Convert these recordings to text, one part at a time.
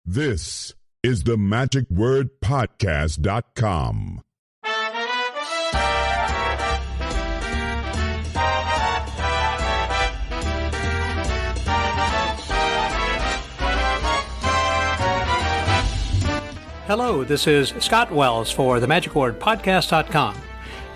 This is the magicwordpodcast.com. Hello, this is Scott Wells for the magicwordpodcast.com.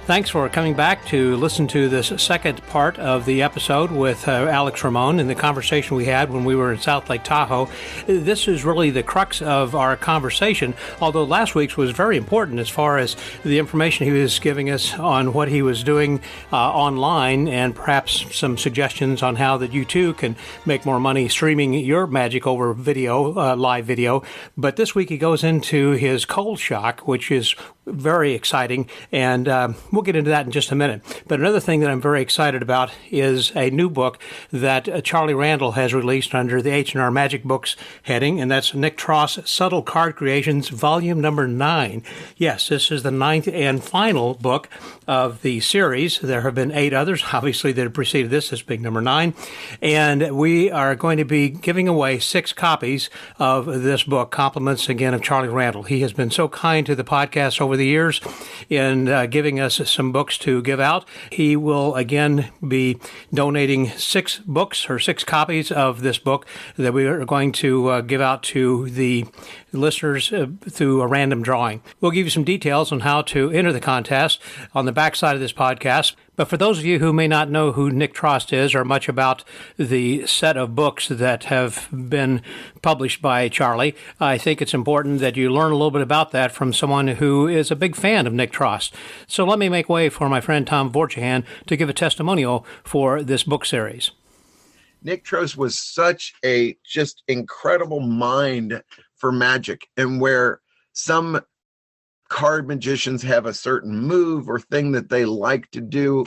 Thanks for coming back to listen to this second part of the episode with Alex Ramon and the conversation we had when we were in South Lake Tahoe. This is really the crux of our conversation, although last week's was very important as far as the information he was giving us on what he was doing online and perhaps some suggestions on how that you too can make more money streaming your magic over video, live video. But this week he goes into his cold shock, which is very exciting, and we'll get into that in just a minute. But another thing that I'm very excited about is a new book that Charlie Randall has released under the H&R Magic Books heading, and that's Nick Tross' Subtle Card Creations, volume number 9. Yes, this is the 9th and final book of the series. There have been 8 others, obviously, that have preceded this being number 9. And we are going to be giving away 6 copies of this book, compliments again of Charlie Randall. He has been so kind to the podcast over the years in giving us some books to give out. He will again be donating 6 books or 6 copies of this book that we are going to give out to the listeners through a random drawing. We'll give you some details on how to enter the contest on the backside of this podcast. But for those of you who may not know who Nick Trost is or much about the set of books that have been published by Charlie, I think it's important that you learn a little bit about that from someone who is a big fan of Nick Trost. So let me make way for my friend Tom Vorchahan to give a testimonial for this book series. Nick Trost was such a just incredible mind for magic, and where some card magicians have a certain move or thing that they like to do,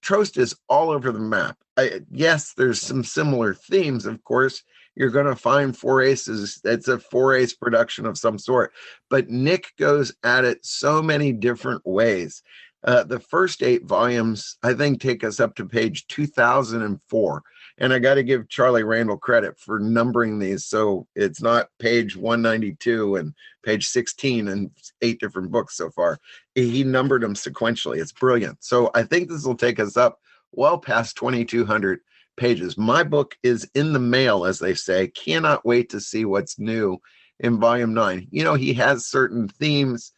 Trost is all over the map. Yes, there's some similar themes, of course. You're going to find 4 aces. It's a 4-ace production of some sort. But Nick goes at it so many different ways. The first 8 volumes, I think, take us up to page 2004. And I got to give Charlie Randall credit for numbering these. So it's not page 192 and page 16 and 8 different books so far. He numbered them sequentially. It's brilliant. So I think this will take us up well past 2,200 pages. My book is in the mail, as they say. Cannot wait to see what's new in volume 9. You know, he has certain themes,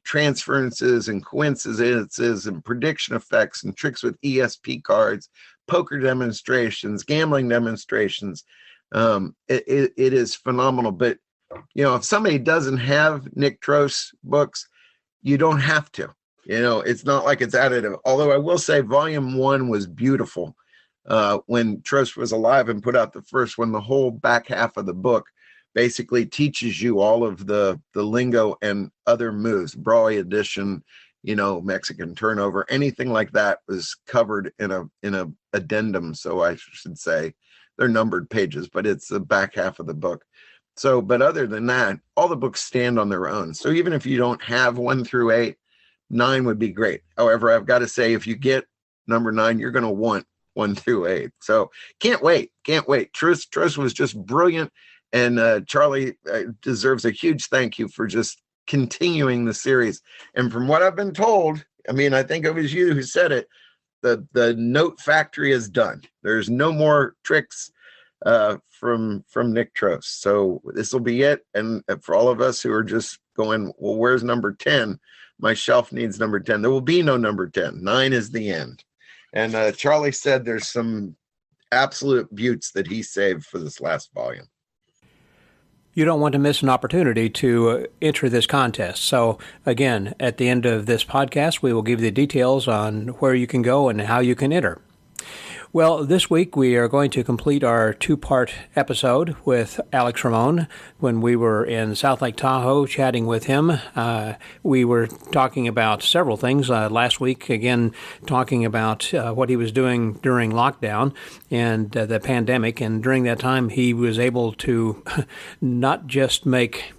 transferences and coincidences and prediction effects and tricks with ESP cards, poker demonstrations, gambling demonstrations. It is phenomenal. But, you know, if somebody doesn't have Nick Trost books, you don't have to. You know, it's not like it's additive. Although I will say volume 1 was beautiful. When Trost was alive and put out the first one, the whole back half of the book basically teaches you all of the lingo and other moves. Brawley edition, you know, Mexican turnover, anything like that was covered in a addendum. So I should say they're numbered pages, but it's the back half of the book. So, but other than that, all the books stand on their own. So even if you don't have 1 through 8, 9 would be great. However, I've got to say, if you get number 9, you're going to want 1 through 8. So can't wait. Trost was just brilliant. And Charlie deserves a huge thank you for just continuing the series. And from what I've been told, I mean, I think it was you who said it, the note factory is done. There's no more tricks from Nick Trost. So this will be it. And for all of us who are just going, well, where's number 10? My shelf needs number 10. There will be no number 10. 9 is the end. And Charlie said there's some absolute beauts that he saved for this last volume. You don't want to miss an opportunity to enter this contest. So again, at the end of this podcast, we will give you the details on where you can go and how you can enter. Well, this week we are going to complete our 2-part episode with Alex Ramon. When we were in South Lake Tahoe chatting with him, we were talking about several things. Last week, again, talking about what he was doing during lockdown and the pandemic. And during that time, he was able to not just make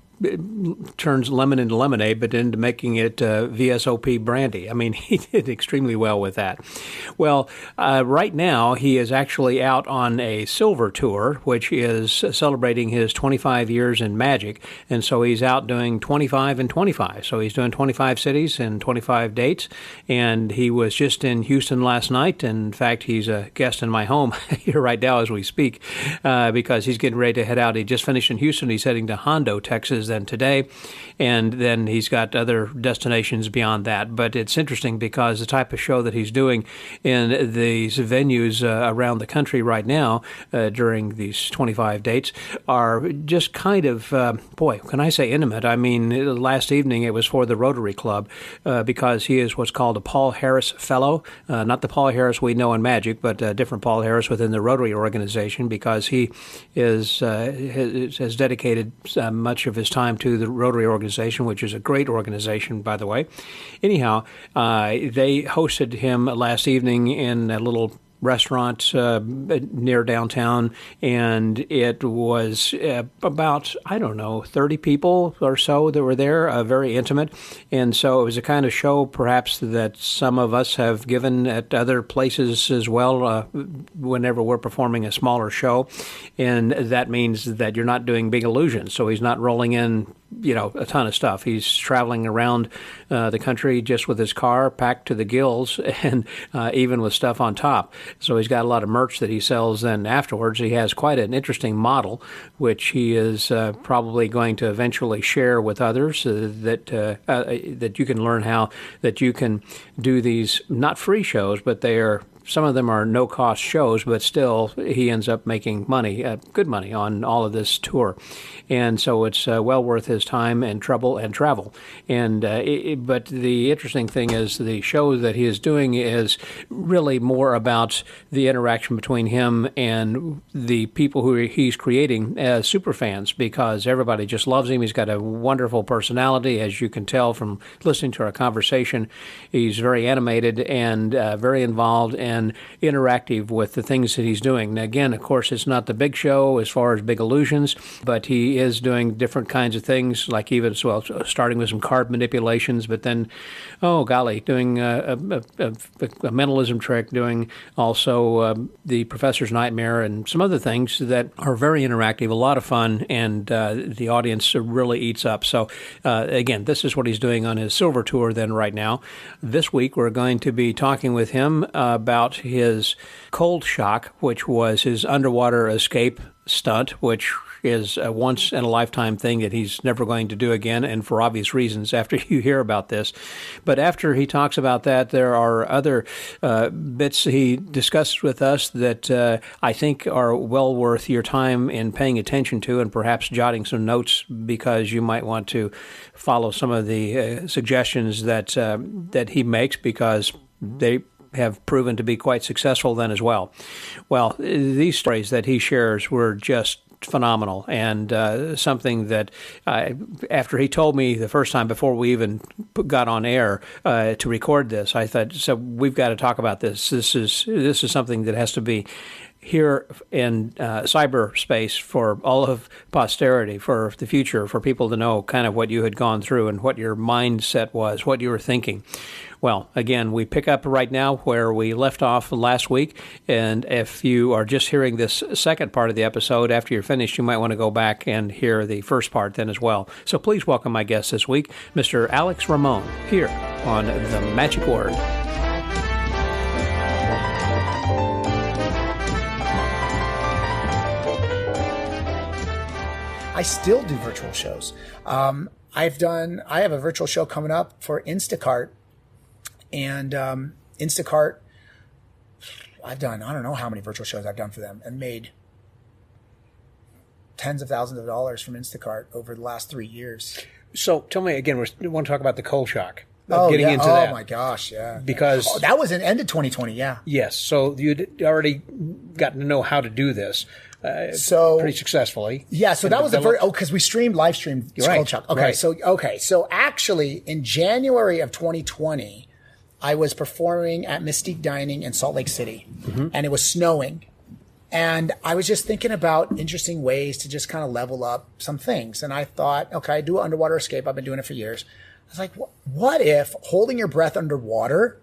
turns lemon into lemonade, but into making it VSOP brandy. I mean, he did extremely well with that. Well, right now he is actually out on a silver tour, which is celebrating his 25 years in magic, and so he's out doing 25 and 25. So he's doing 25 cities and 25 dates, and he was just in Houston last night. In fact, he's a guest in my home here right now as we speak, because he's getting ready to head out. He just finished in Houston. He's heading to Hondo, Texas, then today, and then he's got other destinations beyond that. But it's interesting because the type of show that he's doing in these venues around the country right now during these 25 dates are just kind of, boy, can I say intimate? I mean, last evening it was for the Rotary Club because he is what's called a Paul Harris Fellow, not the Paul Harris we know in magic, but a different Paul Harris within the Rotary organization, because he has dedicated much of his time to the Rotary organization, which is a great organization, by the way. Anyhow, they hosted him last evening in a little restaurant near downtown, and it was about, 30 people or so that were there, very intimate. And so it was a kind of show perhaps that some of us have given at other places as well whenever we're performing a smaller show. And that means that you're not doing big illusions. So he's not rolling in a ton of stuff. He's traveling around the country just with his car packed to the gills, and even with stuff on top. So he's got a lot of merch that he sells then afterwards. He has quite an interesting model, which he is probably going to eventually share with others, that you can learn how that you can do these, not free shows, but they are, some of them are no-cost shows, but still he ends up making money, good money, on all of this tour. And so it's well worth his time and trouble and travel. And but the interesting thing is the show that he is doing is really more about the interaction between him and the people who he's creating as super fans, because everybody just loves him. He's got a wonderful personality, as you can tell from listening to our conversation. He's very animated and very involved and interactive with the things that he's doing. Now, again, of course, it's not the big show as far as big illusions, but he is doing different kinds of things, like even starting with some card manipulations, but then, oh golly, doing a mentalism trick, doing also the Professor's Nightmare and some other things that are very interactive, a lot of fun, and the audience really eats up. So again, this is what he's doing on his silver tour then right now. This week we're going to be talking with him about his cold shock, which was his underwater escape stunt, which is a once-in-a-lifetime thing that he's never going to do again, and for obvious reasons after you hear about this. But after he talks about that, there are other bits he discusses with us that I think are well worth your time in paying attention to, and perhaps jotting some notes, because you might want to follow some of the suggestions that he makes, because they have proven to be quite successful then as well. Well, these stories that he shares were just phenomenal, and something that after he told me the first time before we even got on air to record this, I thought, so we've got to talk about this. This is something that has to be here in cyberspace for all of posterity, for the future, for people to know kind of what you had gone through and what your mindset was, what you were thinking. Well, again, we pick up right now where we left off last week, and if you are just hearing this second part of the episode, after you're finished, you might want to go back and hear the first part then as well. So please welcome my guest this week, Mr. Alex Ramon, here on The Magic Word. I still do virtual shows. I have a virtual show coming up for Instacart. And Instacart, I've done, I don't know how many virtual shows I've done for them, and made tens of thousands of dollars from Instacart over the last 3 years. So tell me again, we want to talk about the cold shock. Getting into that. Oh my gosh, yeah. Because that was an end of 2020, yeah. Yes, so you'd already gotten to know how to do this. So pretty successfully. Yeah, so that was because we live streamed Cold Shock. Okay, right. So actually in January of 2020, I was performing at Mystique Dining in Salt Lake City, and it was snowing. And I was just thinking about interesting ways to just kind of level up some things. And I thought, okay, I do an underwater escape. I've been doing it for years. I was like, what if holding your breath underwater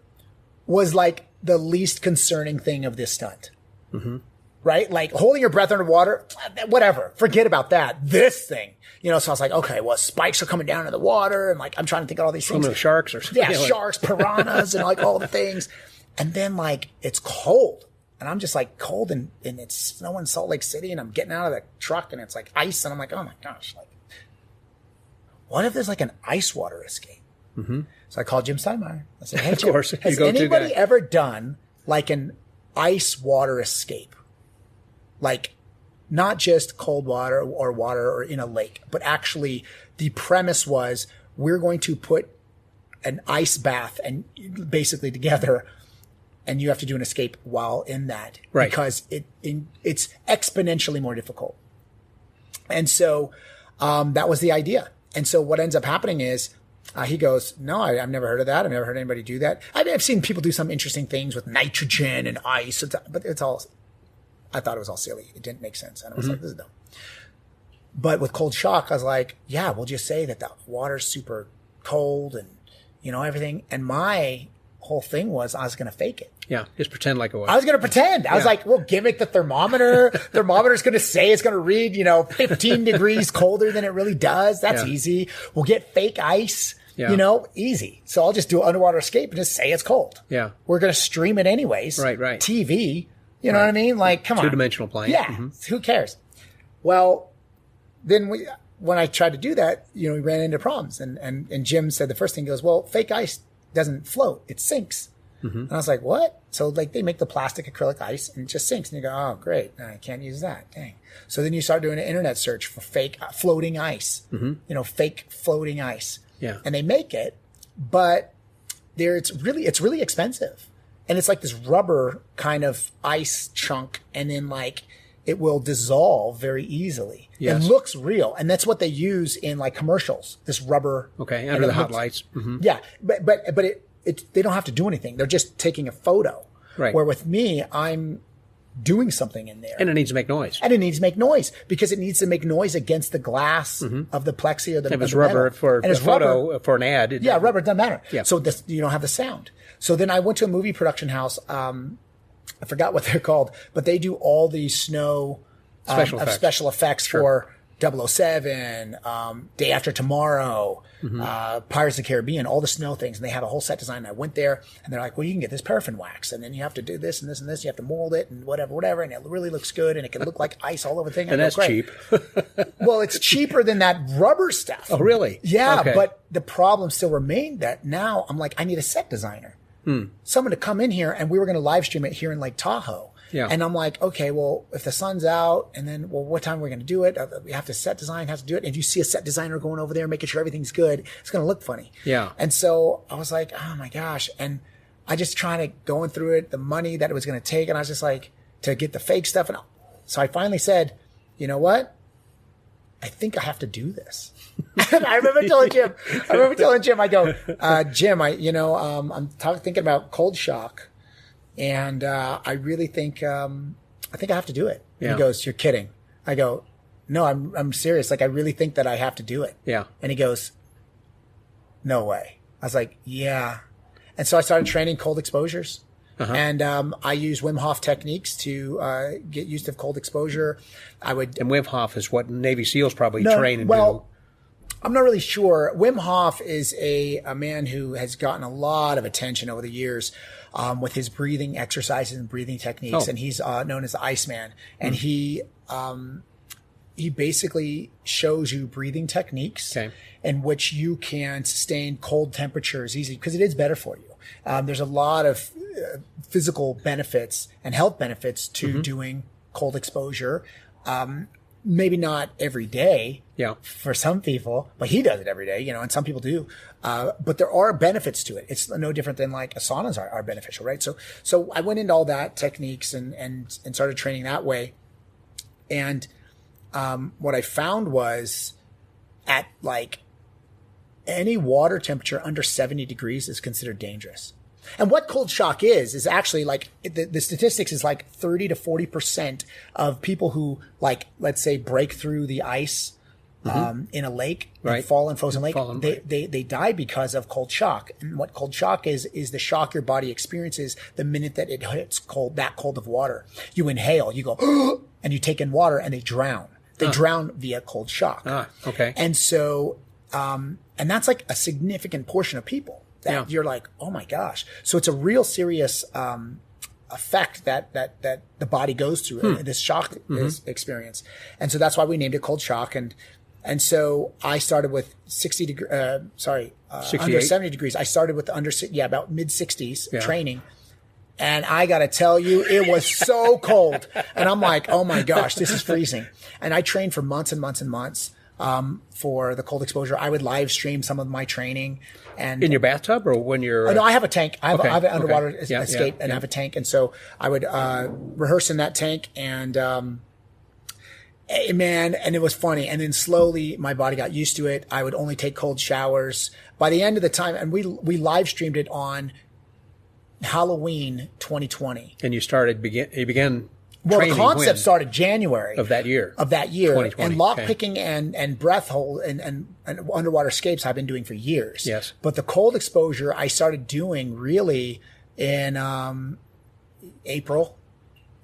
was like the least concerning thing of this stunt? Mm-hmm. Right? Like holding your breath underwater, whatever, forget about that. This thing, so I was like, okay, well, spikes are coming down into the water. And like, I'm trying to think of all these things. Some of the sharks or something. Yeah, sharks, piranhas, and like all the things. And then like, it's cold. And I'm just like cold and it's snowing in Salt Lake City and I'm getting out of the truck and it's like ice. And I'm like, oh my gosh, like, what if there's like an ice water escape? Mm-hmm. So I called Jim Steinmeier. I said, hey, Jim, of course, has anybody ever done like an ice water escape? Like not just cold water or in a lake, but actually the premise was we're going to put an ice bath and basically together and you have to do an escape while in that because it's exponentially more difficult. And so that was the idea. And so what ends up happening is he goes, no, I've never heard of that. I've never heard anybody do that. I've seen people do some interesting things with nitrogen and ice, but I thought it was all silly. It didn't make sense. And I was like, this is dumb. But with cold shock, I was like, yeah, we'll just say that the water's super cold and, everything. And my whole thing was I was going to fake it. Yeah, just pretend like it was. I was going to pretend. I was like, well, gimmick the thermometer. Thermometer's going to say it's going to read, 15 degrees colder than it really does. That's easy. We'll get fake ice, easy. So I'll just do an underwater escape and just say it's cold. Yeah. We're going to stream it anyways. Right. TV, you know what I mean? Like, come on. Two-dimensional plane. Yeah. Mm-hmm. Who cares? Well, then when I tried to do that, we ran into problems. And Jim said the first thing goes, well, fake ice doesn't float. It sinks. Mm-hmm. And I was like, what? So like they make the plastic acrylic ice and it just sinks. And you go, oh, great. I can't use that. Dang. So then you start doing an internet search for fake floating ice, fake floating ice. Yeah. And they make it, but it's really expensive. And it's like this rubber kind of ice chunk. And then like it will dissolve very easily. Yes. It looks real. And that's what they use in like commercials, this rubber. Okay. Under the hot lights. Mm-hmm. Yeah. But they don't have to do anything. They're just taking a photo. Right. Where with me, I'm doing something in there. And it needs to make noise. And it needs to make noise because it needs to make noise against the glass of the plexi or the If it's rubber for a photo, for an ad. Rubber doesn't matter. Yeah. So you don't have the sound. So then I went to a movie production house. I forgot what they're called, but they do all these snow special effects for 007, Day After Tomorrow, Pirates of the Caribbean, all the snow things. And they have a whole set design. And I went there and they're like, well, you can get this paraffin wax and then you have to do this and this and this. You have to mold it and whatever. And it really looks good. And it can look like ice all over the thing. And that's cheap. Well, it's cheaper than that rubber stuff. Oh, really? Yeah. Okay. But the problem still remained that now I'm like, I need a set designer. Someone to come in here and we were going to live stream it here in Lake Tahoe. Yeah. And I'm like, okay, well, if the sun's out and then, well, what time are we going to do it? We have to set design, has to do it. And if you see a set designer going over there, making sure everything's good, it's going to look funny. Yeah. And so I was like, oh my gosh. And I just going through it, the money that it was going to take. And I was just like, to get the fake stuff. And so I finally said, you know what? I think I have to do this. And I remember telling Jim, I go, Jim, I'm thinking about cold shock. And I really think I have to do it. Yeah. He goes, you're kidding. I go, no, I'm serious. Like I really think that I have to do it. Yeah. And he goes, no way. I was like, yeah. And so I started training cold exposures. And I use Wim Hof techniques to get used to cold exposure. And Wim Hof is what Navy SEALs probably train and do. I'm not really sure. Wim Hof is a man who has gotten a lot of attention over the years with his breathing exercises and breathing techniques. And he's known as the Iceman. And he basically shows you breathing techniques in which you can sustain cold temperatures easily because it is better for you. There's a lot of physical benefits and health benefits to doing cold exposure. Maybe not every day for some people, but he does it every day, and some people do. But there are benefits to it. It's no different than like saunas are beneficial, right? So I went into all that techniques and started training that way. And what I found was at like any water temperature under 70 degrees is considered dangerous. And what cold shock is actually like the statistics is like 30 to 40% of people who, like, let's say, break through the ice in a lake, and fall in frozen lake. They die because of cold shock. And what cold shock is the shock your body experiences the minute that it hits that cold of water. You inhale, you go, and you take in water, and they drown. They drown via cold shock. Okay. And so, and that's like a significant portion of people that you're like, oh my gosh. So it's a real serious effect that the body goes through, this shock experience. And so that's why we named it cold shock. And so I started with under 70 degrees. I started with about mid 60s training. And I got to tell you, it was so cold. And I'm like, oh my gosh, this is freezing. And I trained for months and months and months for the cold exposure. I would live stream some of my training. And in your bathtub, or when you're? No, I have a tank. I have an underwater escape and I have a tank. And so I would rehearse in that tank, and man, and it was funny. And then slowly my body got used to it. I would only take cold showers. By the end of the time, and we live streamed it on Halloween 2020. And you began well, the concept started January of that year. 2020. And lock picking and breath hold and underwater escapes I've been doing for years. Yes. But the cold exposure I started doing really in April,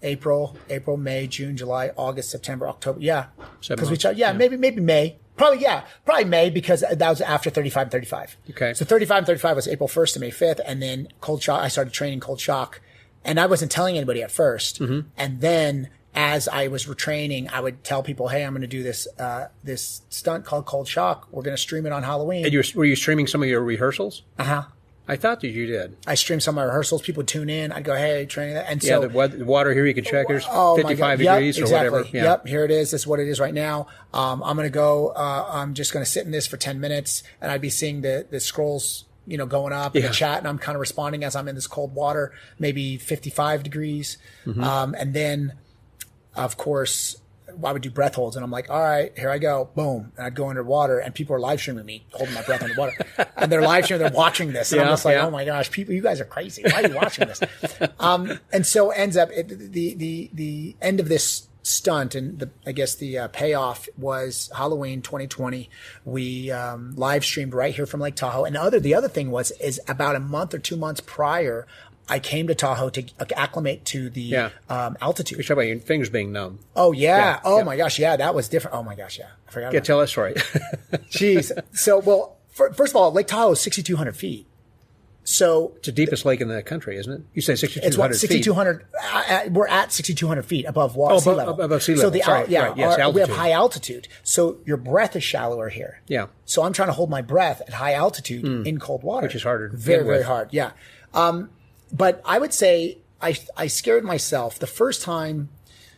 May, June, July, August, September, October. Yeah. Because maybe May. Probably May, because that was after 35 and 35. Okay. So 35 and 35 was April 1st to May 5th. And then cold shock, I started training cold shock, and I wasn't telling anybody at first. And then as I was retraining, I would tell people, hey, I'm going to do this stunt called cold shock. We're going to stream it on Halloween. And were you streaming some of your rehearsals? Uh-huh. I thought that you did. I streamed some of my rehearsals. People would tune in. I'd go, hey, training that. And so the water here, you can check. There's 55 degrees or whatever. Yeah. Yep, here it is. This is what it is right now. I'm going to go. I'm just going to sit in this for 10 minutes, and I'd be seeing the scrolls, going up in the chat, and I'm kind of responding as I'm in this cold water, maybe 55 degrees. And then, of course, I would do breath holds, and I'm like, all right, here I go. Boom. And I'd go underwater, and people are live streaming me holding my breath underwater. And they're live streaming, they're watching this. And I'm just like, oh my gosh, people, you guys are crazy. Why are you watching this? And so ends up the end of this stunt, and the payoff was Halloween 2020. We live streamed right here from Lake Tahoe. And the other thing is about a month or 2 months prior, I came to Tahoe to acclimate to the altitude. You're talking about your fingers being numb. Oh, yeah. My gosh. Yeah, that was different. Oh, my gosh. Yeah. I forgot. Yeah, tell us right. Jeez. So, first of all, Lake Tahoe is 6,200 feet. So it's the deepest lake in the country, isn't it? You say 6,200 feet. 6,200. We're at 6,200 feet above sea level. Above sea level. So we have high altitude. So your breath is shallower here. Yeah. So I'm trying to hold my breath at high altitude in cold water, which is harder. Very, very hard. Yeah. But I would say I scared myself the first time.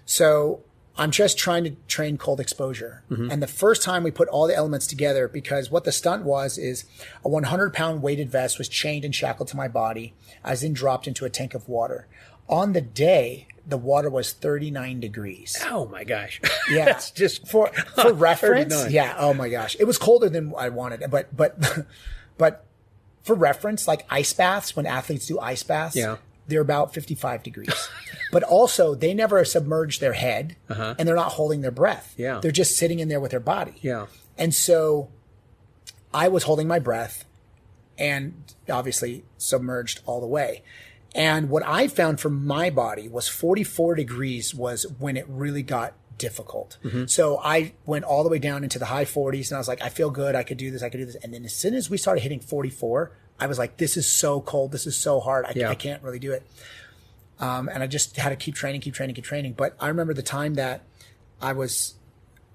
So I'm just trying to train cold exposure. And the first time we put all the elements together, because what the stunt is a 100-pound weighted vest was chained and shackled to my body. I was then dropped into a tank of water. On the day, the water was 39 degrees. Oh my gosh. Yeah. That's just for reference. 39. Yeah. Oh my gosh. It was colder than I wanted, but for reference, like ice baths, when athletes do ice baths, they're about 55 degrees. But also, they never submerge their head, and they're not holding their breath. Yeah. They're just sitting in there with their body. Yeah. And so I was holding my breath and obviously submerged all the way. And what I found for my body was 44 degrees was when it really got difficult. So I went all the way down into the high 40s, and I was like, I feel good. I could do this. And then as soon as we started hitting 44, I was like, this is so cold. This is so hard. I can't really do it. And I just had to keep training. But I remember the time that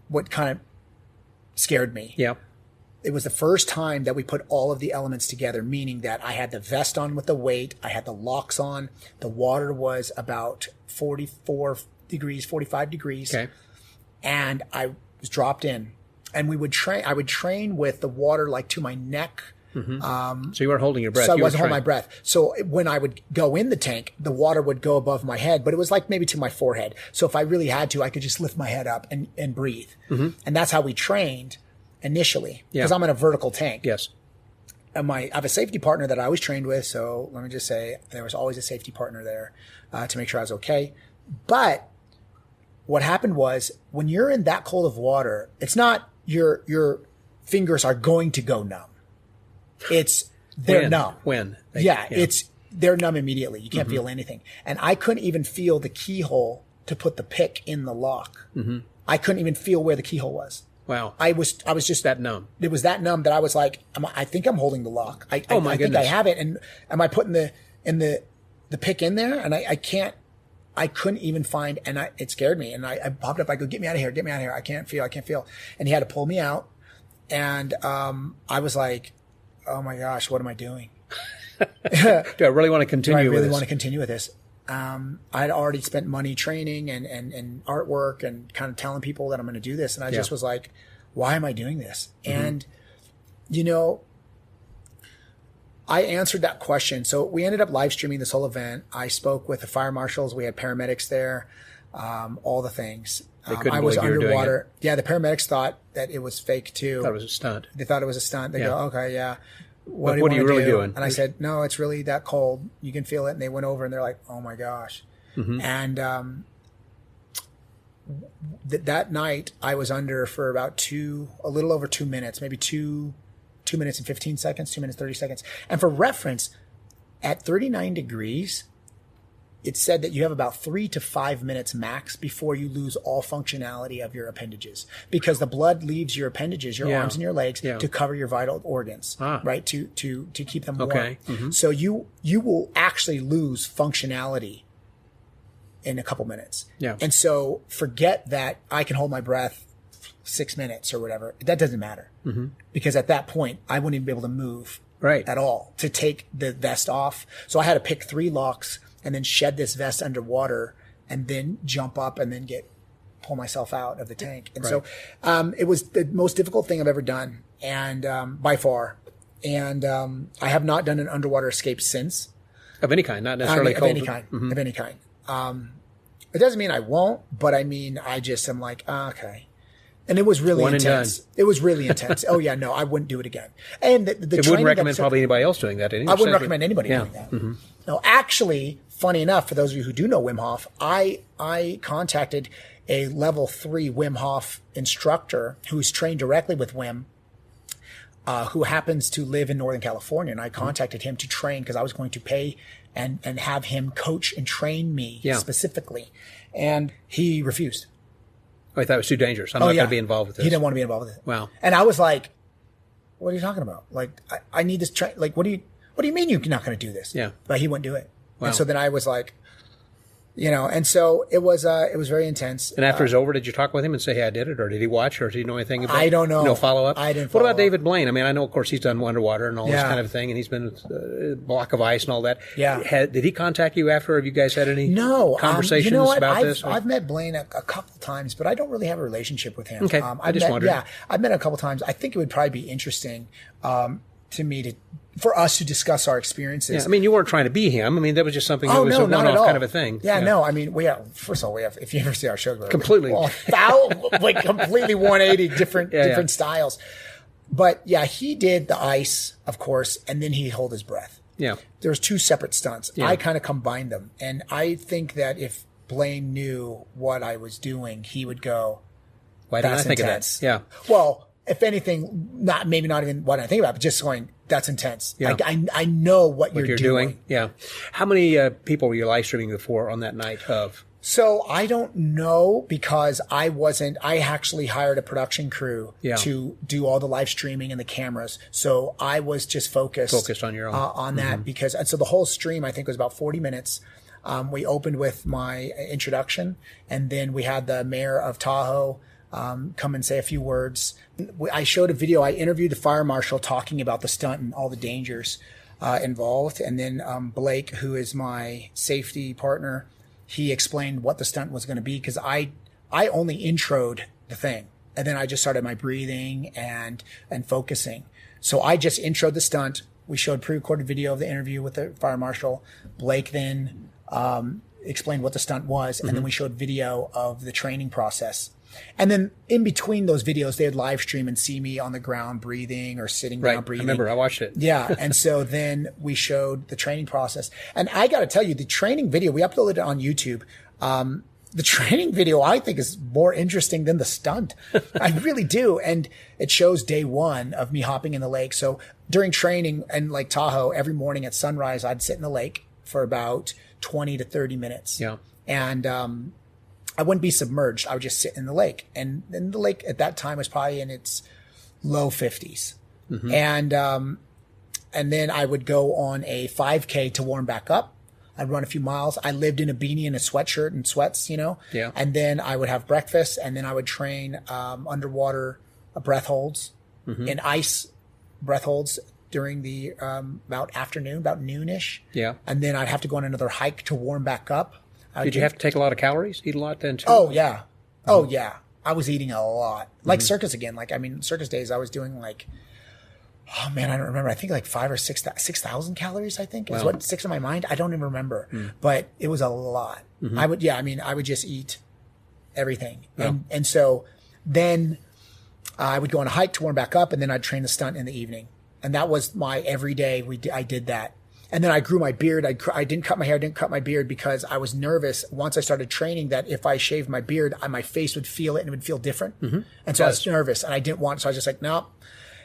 what kind of scared me. Yeah. It was the first time that we put all of the elements together, meaning that I had the vest on with the weight. I had the locks on. The water was about 44 degrees, 45 degrees. Okay. And I was dropped in, and I would train with the water like to my neck. So you weren't holding your breath. So I wasn't holding my breath. So when I would go in the tank, the water would go above my head, but it was like maybe to my forehead. So if I really had to, I could just lift my head up and breathe. And that's how we trained initially, because I'm in a vertical tank. Yes. I have a safety partner that I was trained with. So let me just say there was always a safety partner there to make sure I was okay. But what happened was when you're in that cold of water, it's not your fingers are going to go numb. They're numb. They're numb immediately. You can't feel anything. And I couldn't even feel the keyhole to put the pick in the lock. I couldn't even feel where the keyhole was. Wow. I was just that numb. It was that numb that I was like, I think I'm holding the lock. I think I have it. And am I putting the pick in there? And I couldn't even find, and it scared me. And I popped up. I go, get me out of here. I can't feel. And he had to pull me out. And, I was like, oh my gosh, what am I doing? Do I really want to continue with this? I'd already spent money training and artwork and kind of telling people that I'm going to do this. And I just was like, why am I doing this? And, I answered that question. So we ended up live streaming this whole event. I spoke with the fire marshals. We had paramedics there, all the things. I was underwater. Yeah, the paramedics thought that it was fake too. Thought it was a stunt. They thought it was a stunt. They go, okay, yeah. What are you really doing? And I said, no, it's really that cold. You can feel it. And they went over and they're like, oh my gosh. And that night I was under for about a little over 2 minutes, maybe 2 minutes and 15 seconds, 2 minutes, 30 seconds. And for reference, at 39 degrees, it said that you have about 3 to 5 minutes max before you lose all functionality of your appendages, because the blood leaves your appendages, your arms and your legs, to cover your vital organs, right? To keep them warm. Okay. So you will actually lose functionality in a couple minutes. Yeah. And so forget that I can hold my breath 6 minutes or whatever. That doesn't matter, because at that point I wouldn't even be able to move at all to take the vest off. So I had to pick 3 locks and then shed this vest underwater and then jump up and then pull myself out of the tank. And so, it was the most difficult thing I've ever done. And, by far. And, I have not done an underwater escape since. Of any kind, not necessarily cold. Of any kind. It doesn't mean I won't, but I mean, I just am like, okay. And it was really intense. It was really intense. Oh yeah, no, I wouldn't do it again. And the it wouldn't recommend probably anybody else doing that. I wouldn't recommend anybody doing that. No, actually, funny enough, for those of you who do know Wim Hof, I contacted a level 3 Wim Hof instructor who's trained directly with Wim, who happens to live in Northern California. And I contacted him to train because I was going to pay and have him coach and train me specifically. And he refused. Oh, I thought it was too dangerous. I'm not going to be involved with this. He didn't want to be involved with it. Wow. And I was like, what are you talking about? Like, I need this like, what do you mean you're not going to do this? Yeah. But he wouldn't do it. Wow. And so then I was like, and so it was very intense. And after it was over, did you talk with him and say, hey, I did it? Or did he watch? Or did he know anything about it? I don't know. No follow-up? I didn't follow What about David Blaine? I mean, I know, of course, he's done underwater and all this kind of thing, and he's been a block of ice and all that. Yeah. Did he contact you after? Have you guys had any conversations about this? I've met Blaine a couple times, but I don't really have a relationship with him. Okay. I just wondered. Yeah, I've met him a couple times. I think it would probably be interesting for us to discuss our experiences. Yeah, I mean, you weren't trying to be him. I mean, that was just something that was a one-off kind of a thing. Yeah, no, I mean, first of all, if you ever see our show, completely, completely 180 different styles. But yeah, he did the ice, of course, and then he held his breath. Yeah. There's 2 separate stunts. Yeah. I kind of combined them. And I think that if Blaine knew what I was doing, he would go, why didn't I think of that? Yeah. Well, if anything, maybe not even what I think about, but just going, that's intense. Yeah. I know what you're doing. Yeah. How many people were you live streaming before on that night of? So I don't know, because I actually hired a production crew to do all the live streaming and the cameras. So I was just focused on your own, on that, because, and so the whole stream, I think, was about 40 minutes. We opened with my introduction, and then we had the mayor of Tahoe come and say a few words. I showed a video. I interviewed the fire marshal talking about the stunt and all the dangers involved. And then Blake, who is my safety partner, he explained what the stunt was going to be, because I only introed the thing. And then I just started my breathing and focusing. So I just introed the stunt. We showed pre-recorded video of the interview with the fire marshal. Blake then explained what the stunt was, and then we showed video of the training process. And then in between those videos, they would live stream and see me on the ground breathing or sitting down breathing. I remember, I watched it. Yeah. And so then we showed the training process. And I got to tell you, the training video, we uploaded it on YouTube. The training video, I think, is more interesting than the stunt. I really do. And it shows day one of me hopping in the lake. So during training in Lake Tahoe, every morning at sunrise, I'd sit in the lake for about 20 to 30 minutes. Yeah. And I wouldn't be submerged. I would just sit in the lake. And then the lake at that time was probably in its low 50s. Mm-hmm. And then I would go on a 5K to warm back up. I'd run a few miles. I lived in a beanie and a sweatshirt and sweats, you know. Yeah. And then I would have breakfast, and then I would train underwater breath holds, in ice breath holds during the about noonish. Yeah. And then I'd have to go on another hike to warm back up. Did you have to take a lot of calories? Eat a lot then too? Oh yeah. Oh yeah. I was eating a lot. Like circus again. Like, I mean, circus days I was doing like, oh man, I don't remember. I think like 5,000 or 6,000 calories, I think, is what sticks in my mind. I don't even remember, but it was a lot. I would just eat everything. And so then I would go on a hike to warm back up, and then I'd train the stunt in the evening. And that was my everyday. I did that. And then I grew my beard. I didn't cut my hair, didn't cut my beard because I was nervous once I started training that if I shaved my beard, my face would feel it and it would feel different. And so I was nervous and I didn't want, so I was just like, no.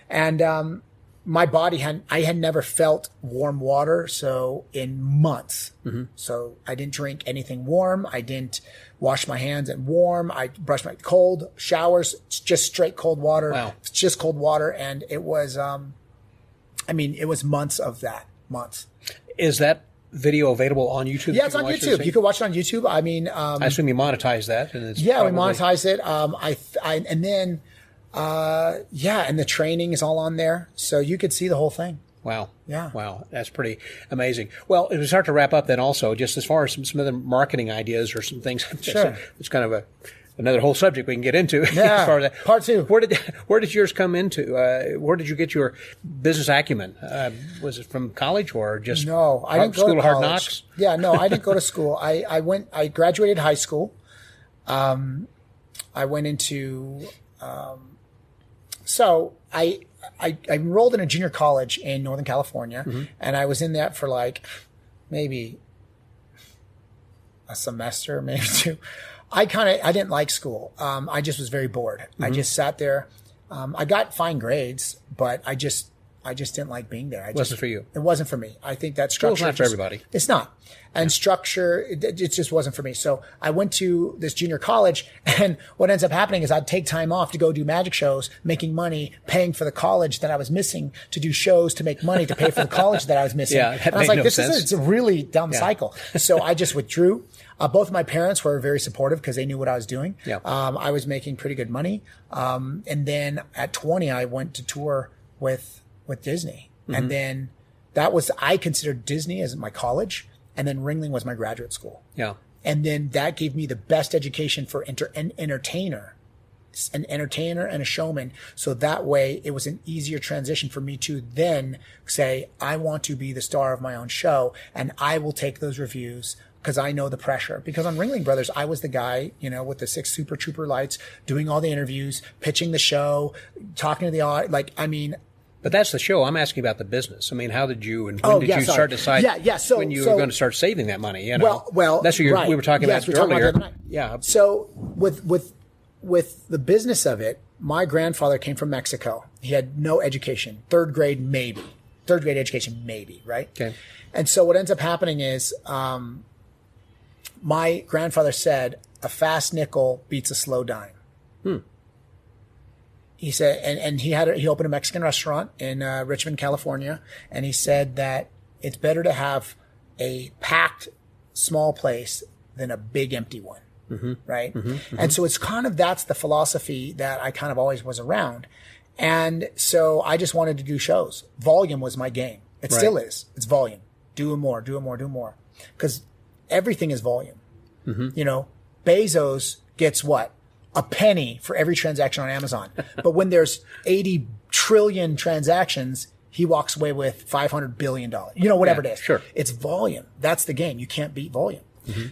And, my body I had never felt warm water. So in months, so I didn't drink anything warm. I didn't wash my hands in warm. I brushed my cold showers, just straight cold water. Wow. Just cold water. And it was, it was months of that. Months. Is that video available on YouTube? Yeah, it's on YouTube. You can watch it on YouTube. I mean, I assume you monetize that. And we monetize it. And the training is all on there, so you could see the whole thing. Wow. Yeah. Wow. That's pretty amazing. Well, as we start to wrap up then also, just as far as some other marketing ideas or some things, sure. It's kind of another whole subject we can get into. Yeah. As far as that. Part two. Where did yours come into? Where did you get your business acumen? Was it from college or just No, I didn't go school to of hard college. knocks? Yeah, no, I didn't go to school. I graduated high school. I went into, so I enrolled in a junior college in Northern California, and I was in that for like maybe a semester, maybe two. I didn't like school. I just was very bored. I just sat there. I got fine grades, but I just didn't like being there. It wasn't for you. It wasn't for me. I think that structure. School's not for everybody. It's not. And structure, it just wasn't for me. So I went to this junior college, and what ends up happening is I'd take time off to go do magic shows, making money, paying for the college that I was missing to do shows to make money to pay for the college that I was missing. Yeah, and I was like, sense. it's a really dumb cycle. So I just withdrew. Both of my parents were very supportive because they knew what I was doing. Yeah. I was making pretty good money. And then at 20, I went to tour with Disney. And then I considered Disney as my college. And then Ringling was my graduate school. Yeah. And then that gave me the best education for an entertainer and a showman. So that way it was an easier transition for me to then say, I want to be the star of my own show, and I will take those reviews because I know the pressure. Because on Ringling Brothers, I was the guy, with the 6 Super Trooper lights, doing all the interviews, pitching the show, talking to the audience. But that's the show. I'm asking about the business. I mean, how did you and when did you start to decide when you were going to start saving that money? Well, that's what we were talking about earlier. Yeah. So with the business of it, my grandfather came from Mexico. He had no education, third grade education, maybe, right? Okay. And so what ends up happening is, my grandfather said, a fast nickel beats a slow dime. He said, and he opened a Mexican restaurant in Richmond, California. And he said that it's better to have a packed small place than a big empty one. Right. And so it's that's the philosophy that I kind of always was around. And so I just wanted to do shows. Volume was my game. It still is. It's volume. Do more. Because everything is volume. Bezos gets what? A penny for every transaction on Amazon. But when there's 80 trillion transactions, he walks away with $500 billion, whatever it is. Sure. It's volume. That's the game. You can't beat volume.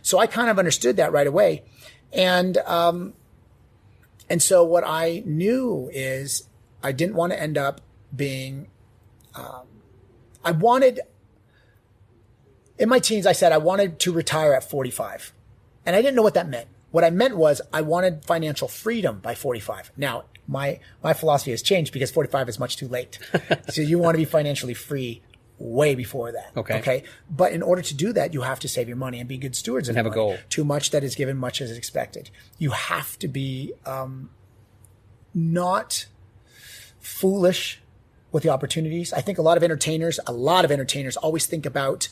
So I kind of understood that right away. And, And so what I knew is I didn't want to end up being, in my teens, I said I wanted to retire at 45. And I didn't know what that meant. What I meant was I wanted financial freedom by 45. Now, my philosophy has changed because 45 is much too late. So you want to be financially free way before that. Okay. But in order to do that, you have to save your money and be good stewards of and your have a money. goal. Too much that is given, much as expected. You have to be not foolish with the opportunities. I think a lot of entertainers always think about,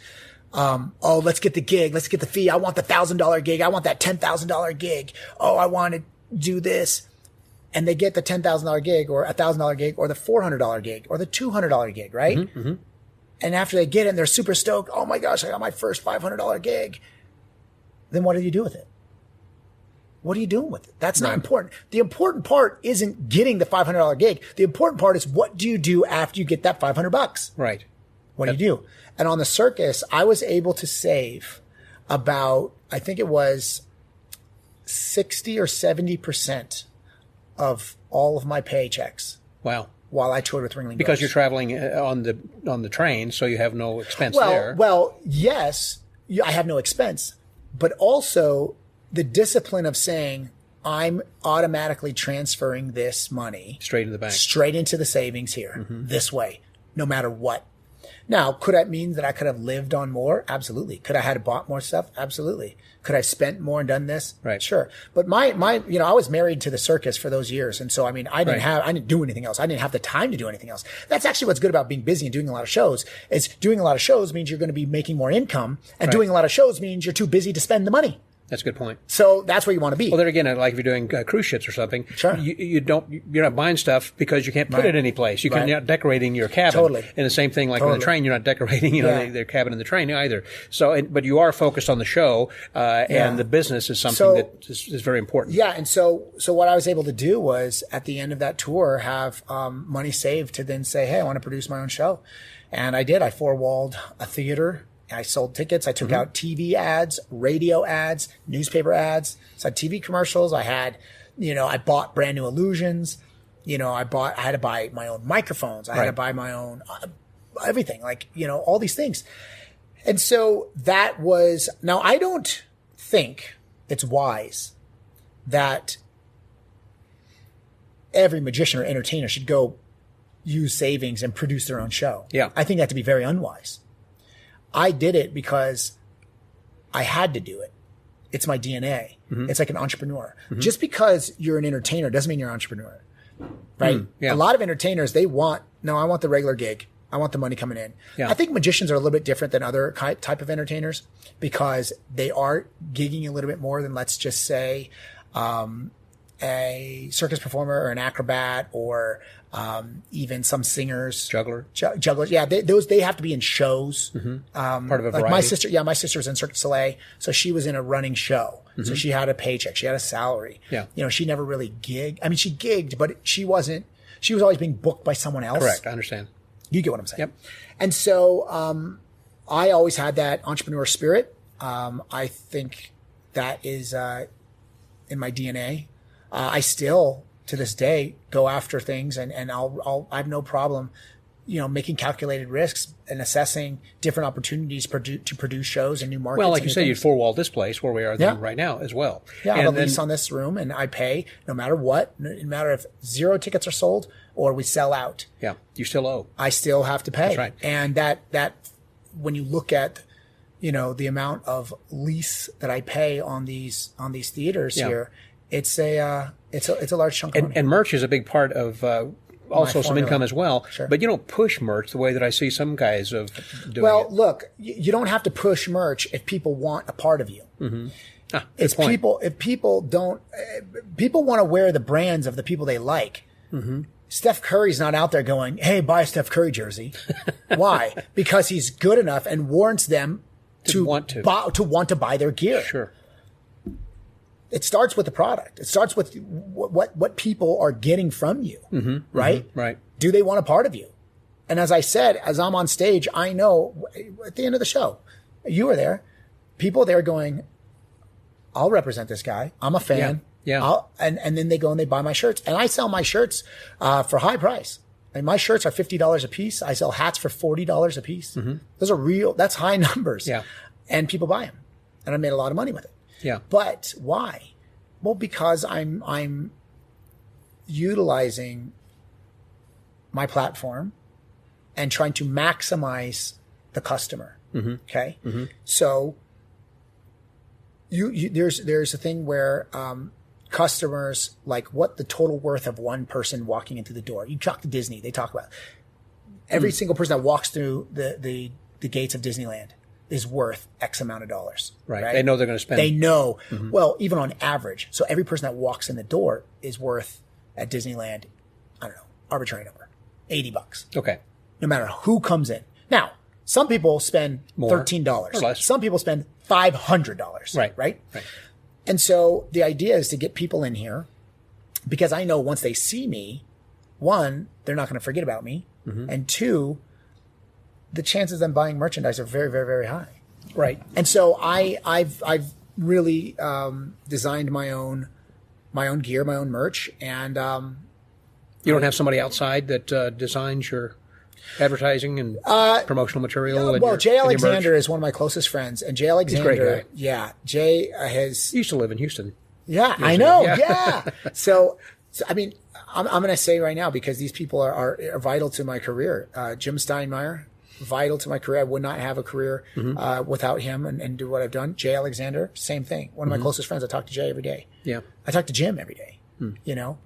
let's get the gig. Let's get the fee. I want the $1,000 gig. I want that $10,000 gig. Oh, I want to do this. And they get the $10,000 gig or $1,000 gig or the $400 gig or the $200 gig, right? Mm-hmm. And after they get it and they're super stoked, oh my gosh, I got my first $500 gig. Then what do you do with it? What are you doing with it? That's not important. The important part isn't getting the $500 gig. The important part is what do you do after you get that $500? Right. What do you do? And on the circus, I was able to save about, I think it was 60 or 70% of all of my paychecks. Wow. While I toured with Ringling Because Brothers. you're traveling on the train, so you have no expense there. Well, yes, I have no expense, but also the discipline of saying I'm automatically transferring this money Straight in the bank. straight into the savings here this way, no matter what. Now, could that mean that I could have lived on more? Absolutely. Could I have bought more stuff? Absolutely. Could I have spent more and done this? Right. Sure. But I was married to the circus for those years. And so, I didn't do anything else. I didn't have the time to do anything else. That's actually what's good about being busy and doing a lot of shows is doing a lot of shows means you're going to be making more income and doing a lot of shows means you're too busy to spend the money. That's a good point. So that's where you want to be. Well, there again, like if you're doing cruise ships or something, Sure. you're not buying stuff because you can't put it any place. You're not decorating your cabin. Totally. And the same thing, like on the train, you're not decorating, their cabin in the train either. So, but you are focused on the show, and the business is something that is very important. Yeah. And so what I was able to do was at the end of that tour, have, money saved to then say, hey, I want to produce my own show. And I did. I four-walled a theater. I sold tickets. I took out TV ads, radio ads, newspaper ads. So I had TV commercials. I had, I bought brand new illusions. I had to buy my own microphones. I had to buy my own everything, all these things. And so that was, now I don't think it's wise that every magician or entertainer should go use savings and produce their own show. Yeah. I think that to be very unwise. I did it because I had to do it. It's my DNA. It's like an entrepreneur. Just because you're an entertainer doesn't mean you're an entrepreneur, right? Yeah. A lot of entertainers, I want the regular gig. I want the money coming in. Yeah. I think magicians are a little bit different than other type of entertainers because they are gigging a little bit more than, let's just say, a circus performer or an acrobat or even some singers, jugglers. Yeah, they have to be in shows. Part of a variety. My sister was in Cirque du Soleil, so she was in a running show. So she had a paycheck, she had a salary. Yeah. She never really gigged. I mean, she gigged, but she was always being booked by someone else. Correct, I understand. You get what I'm saying? Yep. And so I always had that entrepreneur spirit. I think that is in my DNA. I still, to this day, go after things and I have no problem, making calculated risks and assessing different opportunities to produce shows and new markets. Well, like you said, you'd four-wall this place where we are right now as well. Yeah, I have a lease on this room and I pay no matter what, no matter if 0 tickets are sold or we sell out. Yeah, you still owe. I still have to pay. That's right. And that when you look at, the amount of lease that I pay on these theaters here, it's a large chunk of money. And merch is a big part of also some income as well. Sure. But you don't push merch the way that I see some guys of doing Well, it. look, you don't have to push merch if people want a part of you. It's people. If people don't, people want to wear the brands of the people they like. Steph Curry's not out there going, "Hey, buy a Steph Curry jersey." Why? Because he's good enough and warrants them to want to buy their gear. Sure. It starts with the product. It starts with what people are getting from you, right? Right. Do they want a part of you? And as I said, as I'm on stage, I know at the end of the show, you were there, people there going, I'll represent this guy. I'm a fan. Yeah. And then they go and they buy my shirts. And I sell my shirts for high price. And my shirts are $50 a piece. I sell hats for $40 a piece. Mm-hmm. Those are that's high numbers. Yeah. And people buy them. And I made a lot of money with it. Yeah. But why? Well, because I'm utilizing my platform and trying to maximize the customer. Mm-hmm. Okay. Mm-hmm. So there's a thing where, customers like what the total worth of one person walking into the door. You talk to Disney, they talk about every single person that walks through the gates of Disneyland is worth X amount of dollars. Right. They know they're going to spend. They know. Mm-hmm. Well, even on average. So every person that walks in the door is worth at Disneyland, I don't know, arbitrary number, $80. Okay. No matter who comes in. Now, some people spend more, $13. or less. Some people spend $500. Right. And so the idea is to get people in here because I know once they see me, one, they're not going to forget about me. Mm-hmm. And two, the chances of them buying merchandise are very, very, very high. Right. And so I've really designed my own gear, my own merch. And you don't have somebody outside that designs your advertising and promotional material? Well, Jay Alexander is one of my closest friends, and Jay Alexander, he's a great guy. Yeah, Jay has he used to live in Houston. Yeah, I know. Yeah. So I mean, I'm going to say right now because these people are vital to my career. Jim Steinmeier, vital to my career. I would not have a career without him and do what I've done. Jay Alexander, same thing. One of my closest friends. I talk to Jay every day. Yeah, I talk to Jim every day. You know,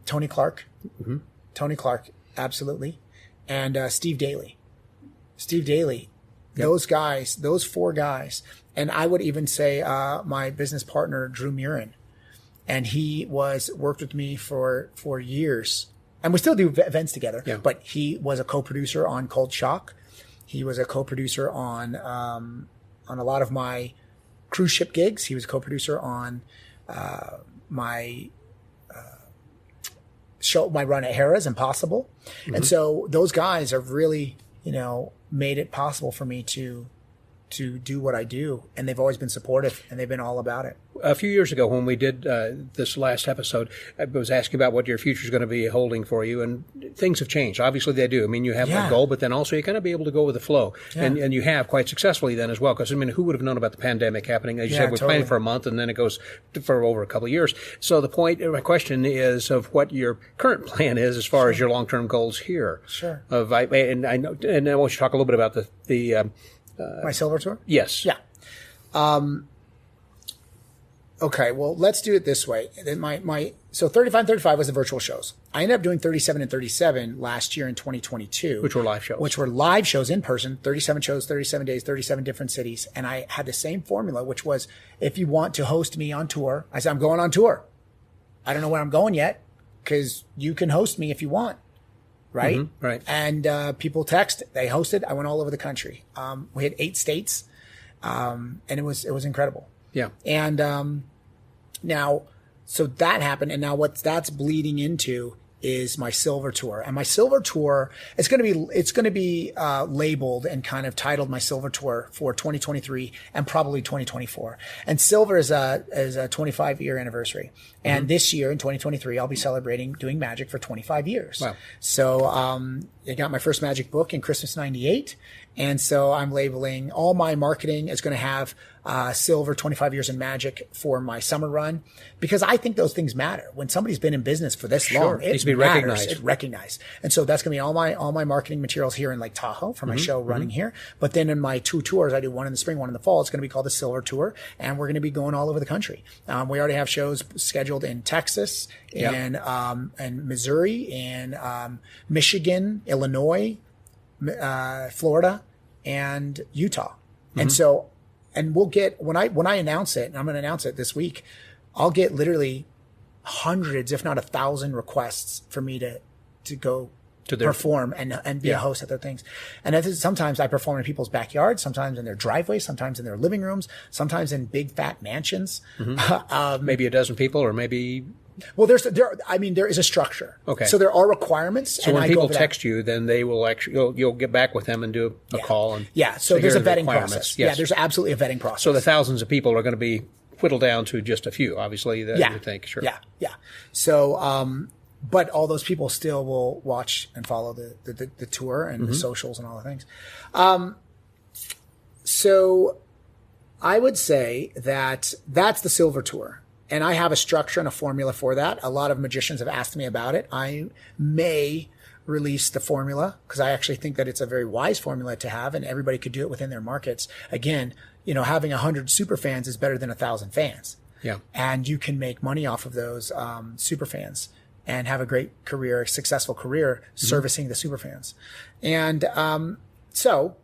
Tony Clark, absolutely. And Steve Daly. Yep. Those guys, those four guys. And I would even say my business partner, Drew Murin. And he worked with me for years. And we still do events together. Yeah. But he was a co-producer on Cold Shock. He was a co-producer on a lot of my cruise ship gigs. He was a co-producer on my show, my run at Harrah's Impossible. Mm-hmm. And so those guys have really, made it possible for me to do what I do. And they've always been supportive and they've been all about it. A few years ago when we did this last episode, I was asking about what your future is going to be holding for you, and things have changed. Obviously they do. I mean, you have a goal, but then also you kind of be able to go with the flow. Yeah. And you have quite successfully then as well, because I mean, who would have known about the pandemic happening? As you said, we're planning for a month and then it goes for over a couple of years. So my question is of what your current plan is as far as your long-term goals here. Sure. And I want you to talk a little bit about the my silver tour? Yes. Yeah. Okay, well, let's do it this way. So 35 and 35 was the virtual shows. I ended up doing 37 and 37 last year in 2022. Which were live shows. Which were live shows in person, 37 shows, 37 days, 37 different cities. And I had the same formula, which was if you want to host me on tour, I said, I'm going on tour. I don't know where I'm going yet because you can host me if you want. Right? Mm-hmm, right. And people text, they hosted. I went all over the country. We had 8 states. And it was incredible. Yeah. And now, so that happened. And now what that's bleeding into is my silver tour. And my silver tour, it's going to be labeled and kind of titled my silver tour for 2023 and probably 2024. And silver is a 25-year anniversary. And this year in 2023, I'll be celebrating doing magic for 25 years. Wow. So, I got my first magic book in Christmas 98. And so I'm labeling all my marketing is going to have silver 25 years in magic for my summer run, because I think those things matter. When somebody's been in business for this long, it needs to be matters. It's recognized. And so that's going to be all my marketing materials here in Lake Tahoe for my show running here. But then in my 2 tours, I do one in the spring, one in the fall. It's going to be called the Silver Tour. And we're going to be going all over the country. We already have shows scheduled in Texas, in Missouri, in Michigan, Illinois, Florida, and Utah. And so, and we'll get, when I announce it, and I'm going to announce it this week, I'll get literally hundreds, if not 1,000 requests for me to go to perform and be a host at their things. And sometimes I perform in people's backyards, sometimes in their driveways, sometimes in their living rooms, sometimes in big fat mansions. Maybe a dozen people, or maybe. Well, there is a structure. Okay. So there are requirements. So when people text you, then they will actually, you'll get back with them and do a call. And so there's a vetting process. Yes. Yeah, there's absolutely a vetting process. So the thousands of people are going to be whittle down to just a few, obviously, that you think, sure. Yeah. So, but all those people still will watch and follow the tour and the socials and all the things. So I would say that that's the Silver Tour. And I have a structure and a formula for that. A lot of magicians have asked me about it. I may release the formula because I actually think that it's a very wise formula to have, and everybody could do it within their markets. Again, having 100 super fans is better than 1,000 fans. Yeah. And you can make money off of those super fans and have a great career, a successful career servicing the super fans. And so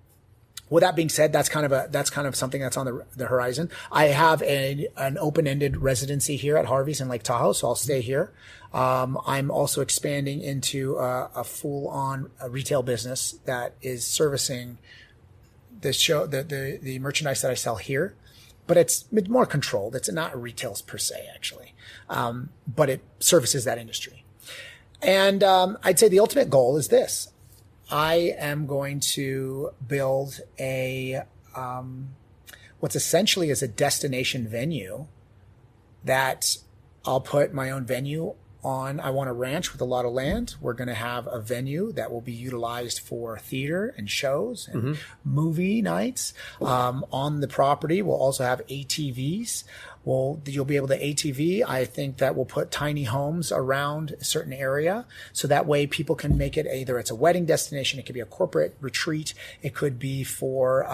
with that being said, that's kind of something that's on the horizon. I have an open-ended residency here at Harvey's in Lake Tahoe, so I'll stay here. I'm also expanding into a full-on retail business that is servicing the show, the merchandise that I sell here, but it's more controlled. It's not retail per se, actually, but it services that industry. And I'd say the ultimate goal is this. I am going to build what's essentially is a destination venue that I'll put my own venue on. I want a ranch with a lot of land. We're going to have a venue that will be utilized for theater and shows and movie nights. On the property, we'll also have ATVs. You'll be able to ATV. I think that we'll put tiny homes around a certain area. So that way people can make it either it's a wedding destination. It could be a corporate retreat. It could be for,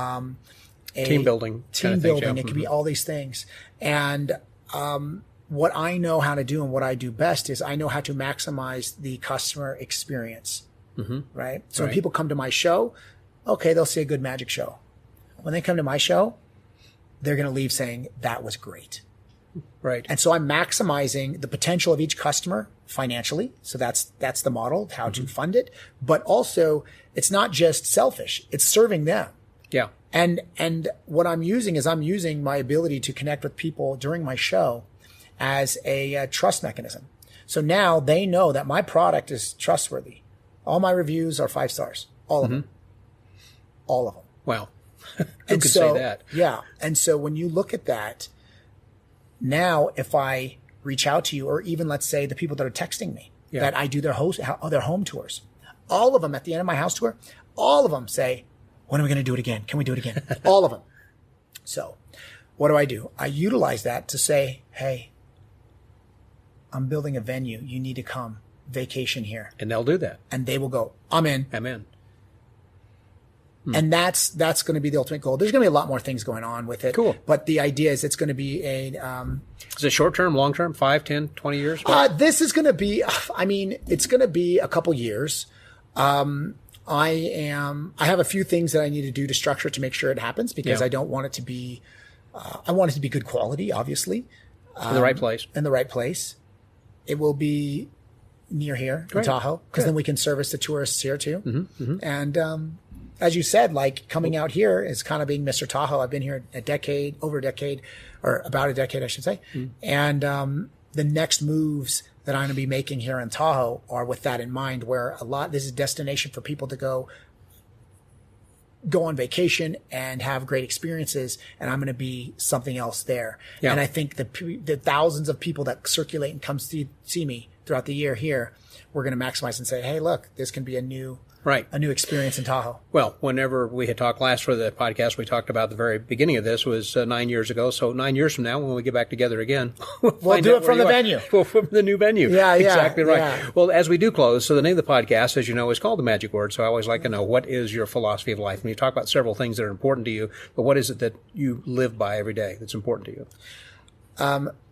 team building. It could be all these things. And, what I know how to do and what I do best is I know how to maximize the customer experience. Right. So when people come to my show, okay, they'll see a good magic show. When they come to my show, they're going to leave saying that was great. Right. And so I'm maximizing the potential of each customer financially. So that's the model, how to fund it. But also it's not just selfish. It's serving them. Yeah. And what I'm using is I'm using my ability to connect with people during my show as a trust mechanism. So now they know that my product is trustworthy. All my reviews are 5 stars. All of them. All of them. Wow. Who could say that? Yeah. And so when you look at that, now if I reach out to you, or even let's say the people that are texting me, that I do their home tours, all of them at the end of my house tour, all of them say, when are we going to do it again? Can we do it again? All of them. So what do? I utilize that to say, hey, I'm building a venue. You need to come vacation here. And they'll do that. And they will go, I'm in. And that's going to be the ultimate goal. There's going to be a lot more things going on with it. Cool. But the idea is it's going to be is it short term, long term, 5, 10, 20 years? This is going to be, it's going to be a couple years. I have a few things that I need to do to structure it to make sure it happens because I don't want it to be, I want it to be good quality, obviously. In the right place. In the right place. It will be near here in Tahoe because then we can service the tourists here too. And, as you said, like coming out here is kind of being Mr. Tahoe. I've been here over a decade, or about a decade, I should say. And, the next moves that I'm going to be making here in Tahoe are with that in mind, where this is a destination for people to go on vacation and have great experiences. And I'm going to be something else there. Yeah. And I think the thousands of people that circulate and come see me throughout the year here, we're going to maximize and say, hey, look, this can be a new experience in Tahoe. Well, whenever we had talked last for the podcast, we talked about the very beginning of this was 9 years ago. So 9 years from now, when we get back together again, we'll do it from the venue. From the new venue. Yeah, exactly right. Yeah. Well, as we do close, so the name of the podcast, as you know, is called The Magic Word. So I always like to know, what is your philosophy of life? And you talk about several things that are important to you, but what is it that you live by every day that's important to you?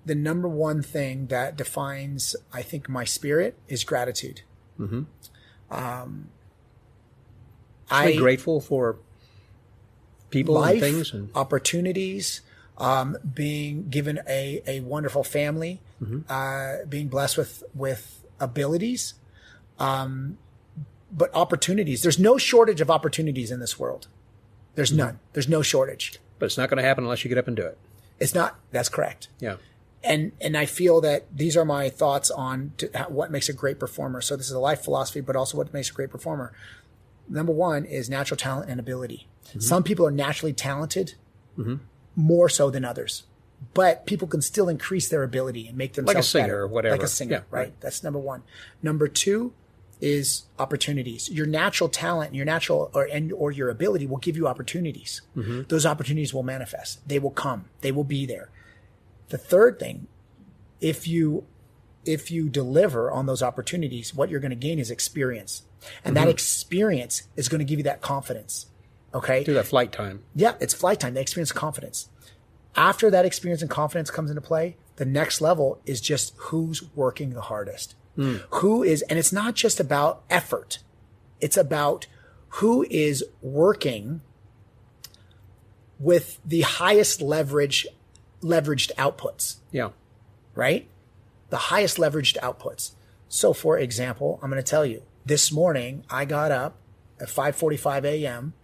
The number one thing that defines, I think, my spirit is gratitude. I'm grateful for people life, and things and opportunities, being given a wonderful family, being blessed with abilities, but opportunities. There's no shortage of opportunities in this world. There's none. There's no shortage. But it's not going to happen unless you get up and do it. It's not. That's correct. Yeah. And I feel that these are my thoughts on what makes a great performer. So this is a life philosophy, but also what makes a great performer. Number one is natural talent and ability. Some people are naturally talented more so than others, but people can still increase their ability and make themselves like a singer better. or whatever. Like a singer, Yeah, right? That's number one. Number two is opportunities. Your natural talent, your natural or your ability will give you opportunities. Mm-hmm. Those opportunities will manifest. They will come. They will be there. The third thing, if you deliver on those opportunities, what you're going to gain is experience. And that experience is going to give you that confidence. Okay? Do that flight time. Yeah, it's flight time. They experience confidence. After that experience and confidence comes into play, the next level is just who's working the hardest. Who is, and it's not just about effort. It's about who is working with the highest leveraged outputs. Yeah. Right? The highest leveraged outputs. So for example, I'm going to tell you, this morning I got up at 5:45 a.m.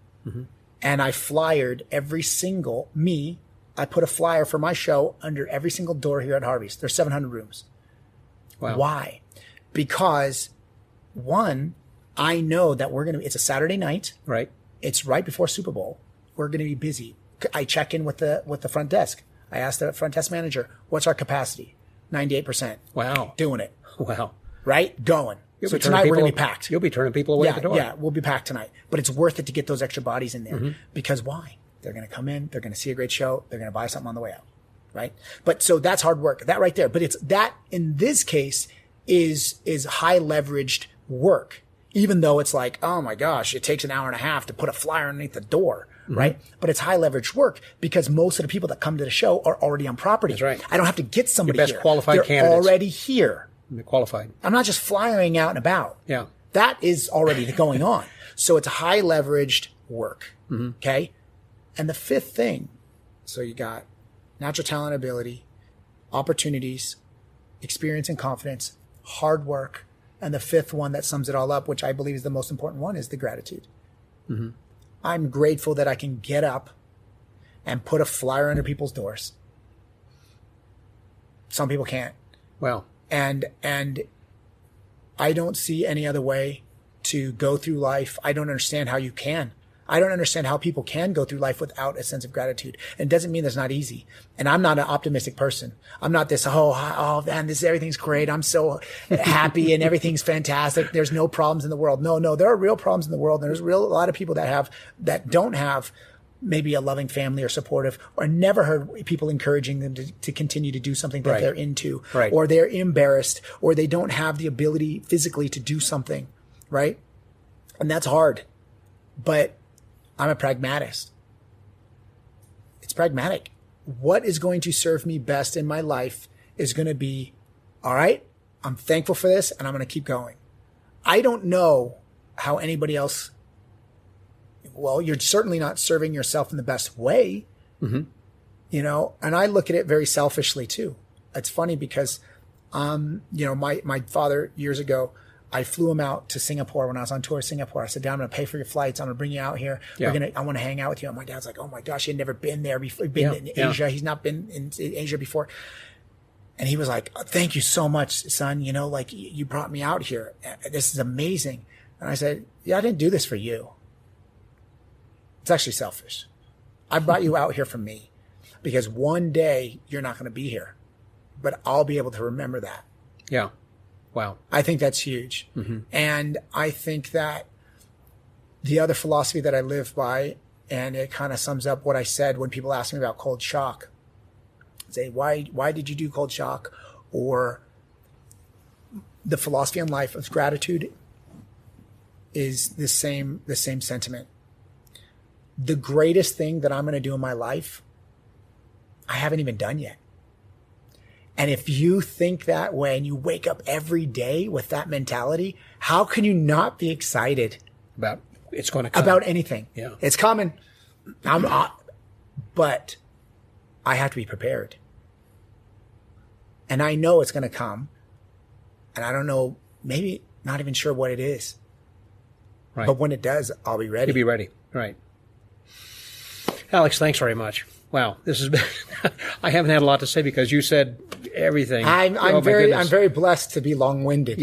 And I flyered I put a flyer for my show under every single door here at Harvey's. There's 700 rooms. Wow. Why? Because one, I know that it's a Saturday night. Right. It's right before Super Bowl. We're going to be busy. I check in with the front desk. I asked the front desk manager, what's our capacity? 98%. Wow. Doing it. Wow. Right? Going. You'll So tonight we're going to be packed. You'll be turning people away at the door. Yeah, we'll be packed tonight. But it's worth it to get those extra bodies in there. Because why? They're going to come in. They're going to see a great show. They're going to buy something on the way out. Right? But so that's hard work. That right there. But it's that in this case is high leveraged work. Even though it's like, oh my gosh, it takes an hour and a half to put a flyer underneath the door. Right? But it's high leverage work because most of the people that come to the show are already on property. That's right. I don't have to get somebody Your best here. qualified They're candidates. already here. You're qualified. I'm not just flying out and about. Yeah. That is already going on. So it's high leveraged work. Okay. And the fifth thing, so you got natural talent, ability, opportunities, experience and confidence, hard work. And the fifth one that sums it all up, which I believe is the most important one, is the gratitude. I'm grateful that I can get up and put a flyer under people's doors. Some people can't. Well, And I don't see any other way to go through life. I don't understand how you can. I don't understand how people can go through life without a sense of gratitude. And it doesn't mean it's not easy. And I'm not an optimistic person. I'm not this, oh man, everything's great. I'm so happy and everything's fantastic. There's no problems in the world. No, there are real problems in the world. And there's a lot of people that don't have maybe a loving family or supportive, or never heard people encouraging them to continue to do something that they're into, or they're embarrassed, or they don't have the ability physically to do something, right? And that's hard. But I'm a pragmatist. It's pragmatic. What is going to serve me best in my life is going to be, all right, I'm thankful for this and I'm going to keep going. I don't know how anybody else, well, you're certainly not serving yourself in the best way, you know, and I look at it very selfishly too. It's funny because, you know, my father years ago, I flew him out to Singapore when I was on tour in Singapore. I said, Dad, I'm going to pay for your flights. I'm going to bring you out here. Yeah. I want to hang out with you. And my dad's like, oh my gosh, he had never been there before. He'd been in Asia. He's not been in Asia before. And he was like, thank you so much, son. You know, like you brought me out here. This is amazing. And I said, yeah, I didn't do this for you. It's actually selfish. I brought you out here for me because one day you're not going to be here, but I'll be able to remember that. Yeah. Wow. I think that's huge. And I think that the other philosophy that I live by, and it kind of sums up what I said when people ask me about cold shock, say, why did you do cold shock? Or the philosophy in life of gratitude is the same sentiment. The greatest thing that I'm going to do in my life, I haven't even done yet. And if you think that way and you wake up every day with that mentality, how can you not be excited About it's going to come. about anything? Yeah. It's coming. But I have to be prepared. And I know it's going to come. And I don't know, maybe not even sure what it is. Right. But when it does, I'll be ready. You'll be ready. Right. Alex, thanks very much. Wow, this has been. I haven't had a lot to say because you said everything. I'm Oh, my very goodness. blessed to be long-winded.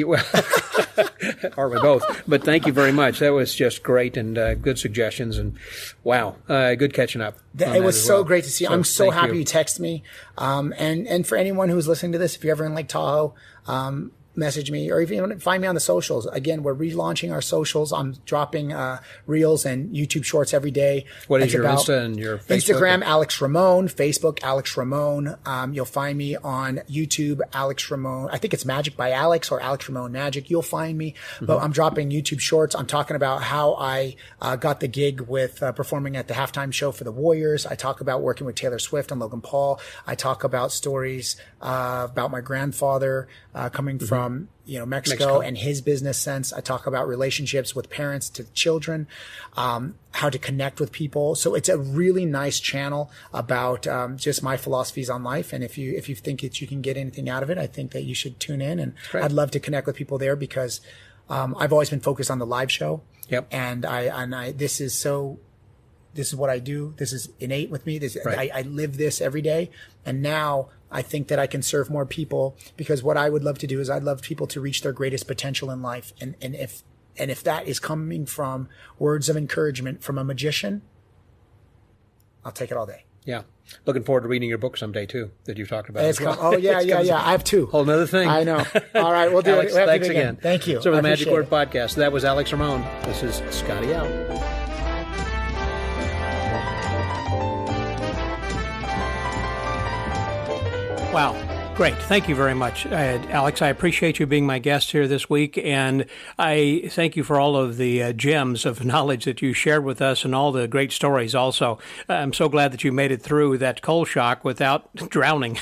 Or we both. But thank you very much. That was just great and good suggestions. And wow, good catching up. It was so great to see you. I'm so happy you texted me. And for anyone who's listening to this, if you're ever in Lake Tahoe, message me, or if you want to find me on the socials. Again, we're relaunching our socials. I'm dropping reels and YouTube shorts every day. What is your Insta and your Facebook? Instagram, Alex Ramon. Facebook, Alex Ramon. You'll find me on YouTube, Alex Ramon. I think it's Magic by Alex or Alex Ramon Magic. You'll find me. But I'm dropping YouTube shorts. I'm talking about how I got the gig with performing at the halftime show for the Warriors. I talk about working with Taylor Swift and Logan Paul. I talk about stories about my grandfather coming from Mexico and his business sense. I talk about relationships with parents to children, how to connect with people. So it's a really nice channel about just my philosophies on life. And if you think that you can get anything out of it, I think that you should tune in. And I'd love to connect with people there because I've always been focused on the live show. Yep. And this is what I do. This is innate with me. I live this every day. And now I think that I can serve more people, because what I would love to do is I'd love people to reach their greatest potential in life. And if that is coming from words of encouragement from a magician, I'll take it all day. Yeah. Looking forward to reading your book someday too, that you've talked about. Oh yeah. I have two. Whole nother thing. I know. All right. We'll do Alex, it. Thanks again. Thank you. So for the Magic Word Podcast, that was Alex Ramon. This is Scotty out. Wow. Great. Thank you very much, Alex. I appreciate you being my guest here this week, and I thank you for all of the gems of knowledge that you shared with us and all the great stories also. I'm so glad that you made it through that cold shock without drowning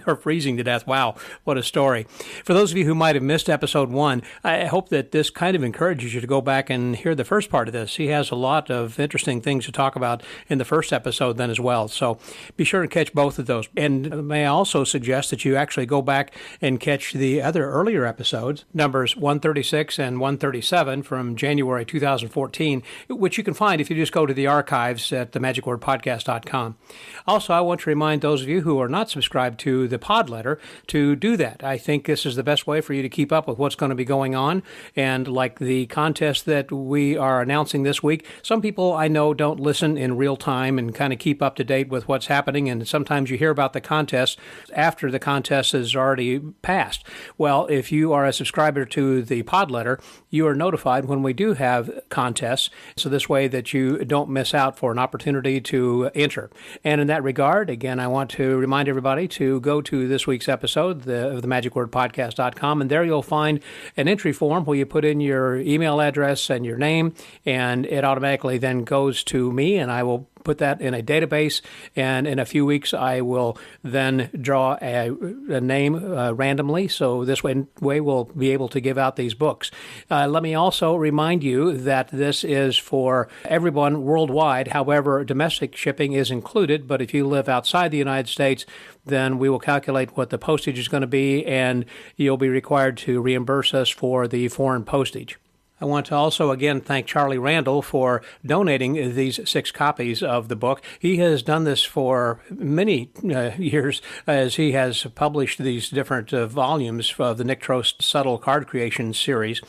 or freezing to death. Wow, what a story. For those of you who might have missed episode 1, I hope that this kind of encourages you to go back and hear the first part of this. He has a lot of interesting things to talk about in the first episode then as well. So be sure to catch both of those. And may I also suggest that you actually go back and catch the other earlier episodes, numbers 136 and 137 from January 2014, which you can find if you just go to the archives at themagicwordpodcast.com. Also, I want to remind those of you who are not subscribed to the pod letter to do that. I think this is the best way for you to keep up with what's going to be going on. And like the contest that we are announcing this week, some people I know don't listen in real time and kind of keep up to date with what's happening. And sometimes you hear about the contest after the contest is already passed. Well, if you are a subscriber to the pod letter, you are notified when we do have contests, so this way that you don't miss out for an opportunity to enter. And in that regard, again, I want to remind everybody to go to this week's episode of themagicwordpodcast.com, and there you'll find an entry form where you put in your email address and your name, and it automatically then goes to me, and I will put that in a database, and in a few weeks I will then draw a name randomly, so this way we'll be able to give out these books. Let me also remind you that this is for everyone worldwide. However, domestic shipping is included, but if you live outside the United States, then we will calculate what the postage is going to be, and you'll be required to reimburse us for the foreign postage. I want to also again thank Charlie Randall for donating these 6 copies of the book. He has done this for many years as he has published these different volumes of the Nick Trost Subtle Card Creation series.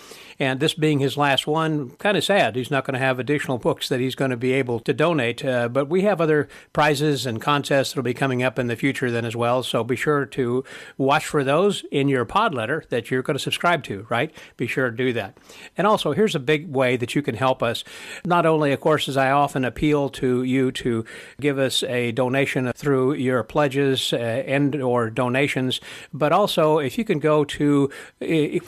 And this being his last one, kind of sad. He's not going to have additional books that he's going to be able to donate. But we have other prizes and contests that will be coming up in the future then as well. So be sure to watch for those in your pod letter that you're going to subscribe to, right? Be sure to do that. And also, here's a big way that you can help us. Not only, of course, as I often appeal to you to give us a donation through your pledges and or donations, but also if you can go to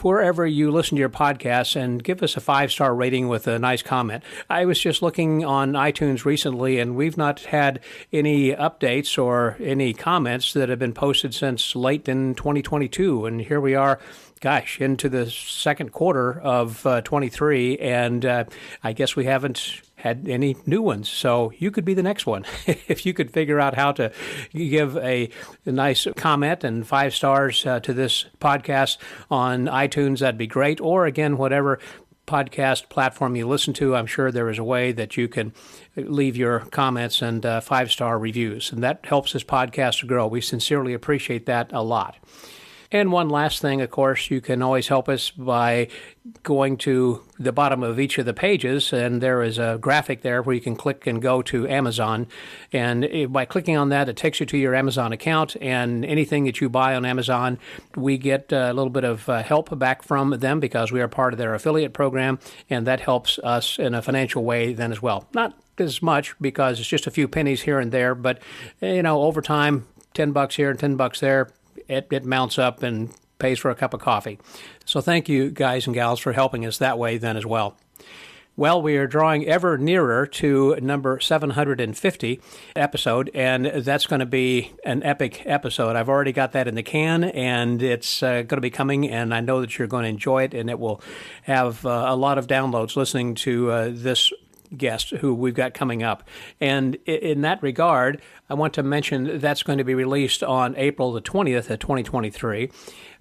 wherever you listen to your podcast and give us a 5-star rating with a nice comment. I was just looking on iTunes recently, and we've not had any updates or any comments that have been posted since late in 2022. And here we are, into the second quarter of 23, and I guess we haven't had any new ones. So you could be the next one. If you could figure out how to give a nice comment and 5 stars to this podcast on iTunes, that'd be great. Or again, whatever podcast platform you listen to, I'm sure there is a way that you can leave your comments and 5-star reviews. And that helps this podcast to grow. We sincerely appreciate that a lot. And one last thing, of course, you can always help us by going to the bottom of each of the pages, and there is a graphic there where you can click and go to Amazon. And by clicking on that, it takes you to your Amazon account, and anything that you buy on Amazon, we get a little bit of help back from them because we are part of their affiliate program, and that helps us in a financial way then as well. Not as much because it's just a few pennies here and there, but, over time, $10 here and $10 there, it mounts up and pays for a cup of coffee. So thank you, guys and gals, for helping us that way then as well. Well, we are drawing ever nearer to number 750 episode, and that's going to be an epic episode. I've already got that in the can, and it's going to be coming, and I know that you're going to enjoy it, and it will have a lot of downloads listening to this guest who we've got coming up. And in that regard, I want to mention that's going to be released on April the 20th of 2023.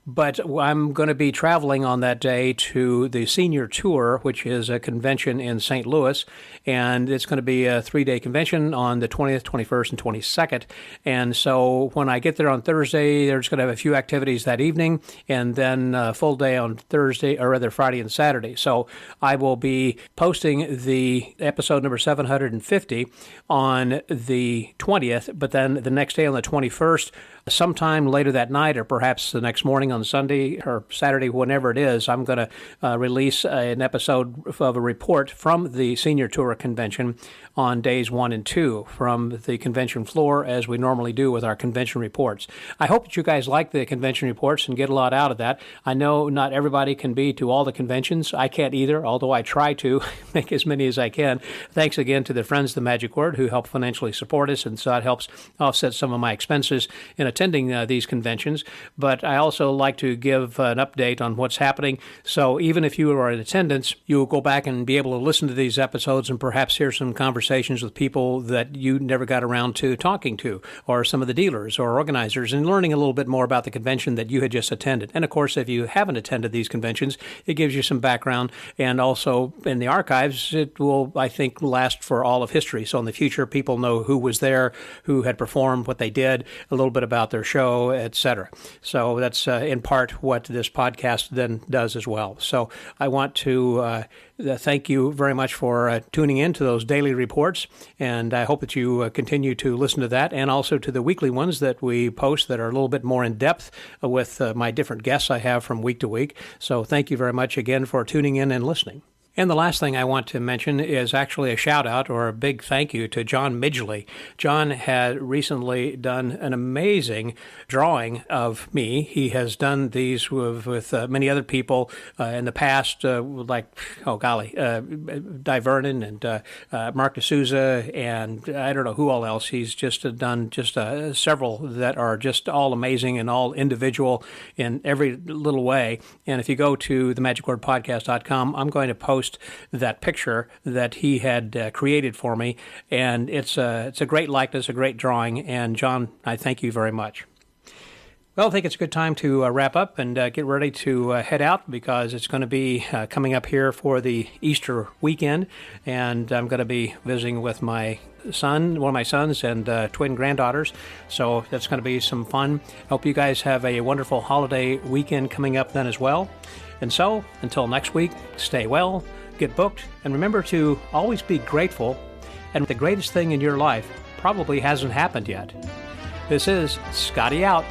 But I'm going to be traveling on that day to the Senior Tour, which is a convention in St. Louis, and it's going to be a 3-day convention on the 20th, 21st, and 22nd. And so when I get there on Thursday, there's going to have a few activities that evening, and then a full day on Thursday, or rather Friday and Saturday. So I will be posting the episode number 750 on the 20th, but then the next day on the 21st, sometime later that night, or perhaps the next morning on Sunday or Saturday, whenever it is, I'm going to release an episode of a report from the Senior Tour convention on days 1 and 2 from the convention floor, as we normally do with our convention reports. I hope that you guys like the convention reports and get a lot out of that. I know not everybody can be to all the conventions. I can't either, although I try to make as many as I can. Thanks again to the Friends of the Magic Word who help financially support us, and so that helps offset some of my expenses in attending these conventions. But I also like to give an update on what's happening. So even if you are in attendance, you'll go back and be able to listen to these episodes and perhaps hear some conversations with people that you never got around to talking to, or some of the dealers or organizers, and learning a little bit more about the convention that you had just attended. And of course, if you haven't attended these conventions, it gives you some background, and also in the archives, it will, I think, last for all of history. So in the future, people know who was there, who had performed, what they did, a little bit about their show, etc. So that's in part what this podcast then does as well. So I want to thank you very much for tuning in to those daily reports, and I hope that you continue to listen to that, and also to the weekly ones that we post that are a little bit more in depth with my different guests I have from week to week. So thank you very much again for tuning in and listening. And the last thing I want to mention is actually a shout out or a big thank you to John Midgley. John had recently done an amazing drawing of me. He has done these with many other people in the past, like, Di Vernon and Mark D'Souza, and I don't know who all else. He's just done several that are just all amazing and all individual in every little way. And if you go to themagicwordpodcast.com, I'm going to post that picture that he had created for me, and it's a great likeness, a great drawing, and John, I thank you very much. Well, I think it's a good time to wrap up and get ready to head out, because it's going to be coming up here for the Easter weekend, and I'm going to be visiting with my son, one of my sons, and twin granddaughters, so that's going to be some fun. Hope you guys have a wonderful holiday weekend coming up then as well. And so, until next week, stay well, get booked, and remember to always be grateful, and the greatest thing in your life probably hasn't happened yet. This is Scotty out.